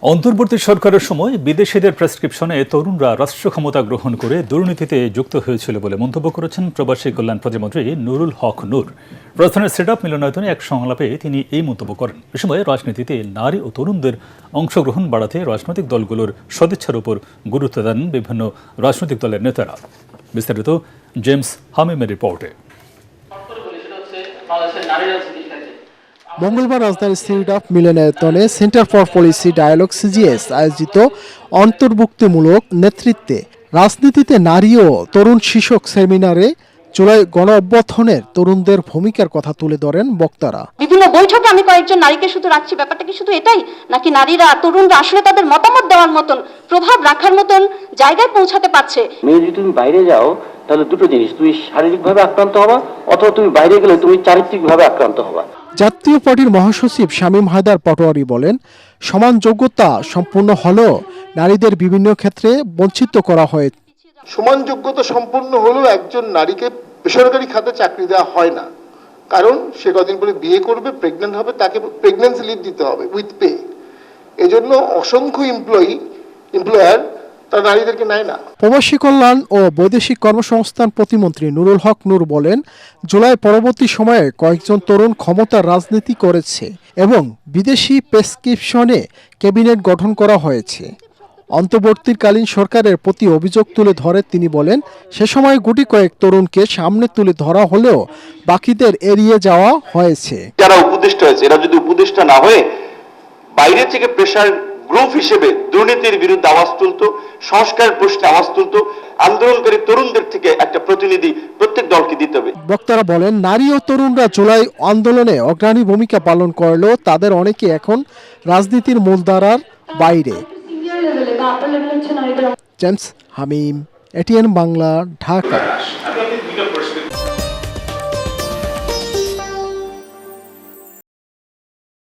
অন্তর্বর্তী সরকারের সময় বিদেশিদের প্রেসক্রিপশনে তরুণরা রাষ্ট্র ক্ষমতা গ্রহণ করে দুর্নীতিতে যুক্ত হয়েছিল বলে মন্তব্য করেছেন প্রবাসী কল্যাণ প্রতিমন্ত্রী নুরুল হক নূর। রাজধানীর সেটআপ মিলনায়তনে এক সংলাপে তিনি এই মন্তব্য করেন। এ সময় রাজনীতিতে নারী ও তরুণদের অংশগ্রহণ বাড়াতে রাজনৈতিক দলগুলোর সদিচ্ছার উপর গুরুত্ব দেন বিভিন্ন রাজনৈতিক দলের নেতারা। বিস্তারিত জেমস হামিমের রিপোর্টে। মঙ্গলবার রাজধানীর সেটআপ মিলনায়তনে centre for policy dialogue CGS আয়োজিত অন্তর্ভুক্তিমূলক নেতৃত্বে রাজনীতিতে নারী ও তরুণ শীর্ষক সেমিনারে জুলাই গণঅভ্যুত্থানের তরুণদের ভূমিকার কথা তুলে ধরেন বক্তারা। বিভিন্ন বৈঠকে আমি কয়েকজন নারীকে শুধু রাখছি, ব্যাপারটা কি শুধু এটাই নাকি নারীরা তরুণরা আসলে তাদের মতামত দেওয়ার মতন, প্রভাব রাখার মতন জায়গায় পৌঁছাতে পারছে? মেয়ে যদি তুমি বাইরে যাও তাহলে দুটো জিনিস, তুমি শারীরিকভাবে আক্রান্ত হবা অথবা তুমি বাইরে গেলে তুমি চারিত্রিকভাবে আক্রান্ত হবা। জাতীয় পার্টির মহাসচিব শামীম হায়দার পাটোয়ারি বলেন, সমান যোগ্যতা সম্পূর্ণ হলেও নারীদের বিভিন্ন ক্ষেত্রে বঞ্চিত করা হয়। সমান যোগ্যতা সম্পূর্ণ হলেও একজন নারীকে বেসরকারি খাতে চাকরি দেওয়া হয় না, কারণ সে কদিন পরে বিয়ে করবে, প্রেগন্যান্ট হবে, তাকে প্রেগন্যান্সি লিভ দিতে হবে উইথ পে। এজন্য অসংখ্য এমপ্লয়ার তারা নারীদেরকে নেয় না। প্রবাসী কল্যাণ ও বৈদেশিক কর্মসংস্থান প্রতিমন্ত্রী নুরুল হক নূর বলেন, জুলাই পরবর্তী সময়ে কয়েকজন তরুণ ক্ষমতার রাজনীতি করেছে এবং বিদেশি প্রেসক্রিপশনে ক্যাবিনেট গঠন করা হয়েছে। অন্তর্বর্তীকালীন সরকারের প্রতি অভিযোগ তুলে ধরে তিনি বলেন, সে সময় গুটি কয়েক তরুণকে সামনে তুলে ধরা হলেও বাকিদের এড়িয়ে যাওয়া হয়েছে। যারা উপদেষ্টা হয়েছে এরা যদি উপদেষ্টা না হয়ে বাইরে থেকে প্রেশার গ্রুপ হিসেবে দুর্নীতির বিরুদ্ধে আওয়াজ তুলতো, সংস্কারের প্রশ্নে আওয়াজ তুলতো, আন্দোলনকারী তরুণদের থেকে একটা প্রতিনিধি প্রত্যেক দলকে দিতে হবে। বক্তারা বলেন, নারী ও তরুণরা জুলাই আন্দোলনে অগ্রণী ভূমিকা পালন করলেও তাদের অনেকে এখন রাজনীতির মূলধারার বাইরে। জেমস হামিম, এটিএন বাংলা, ঢাকা।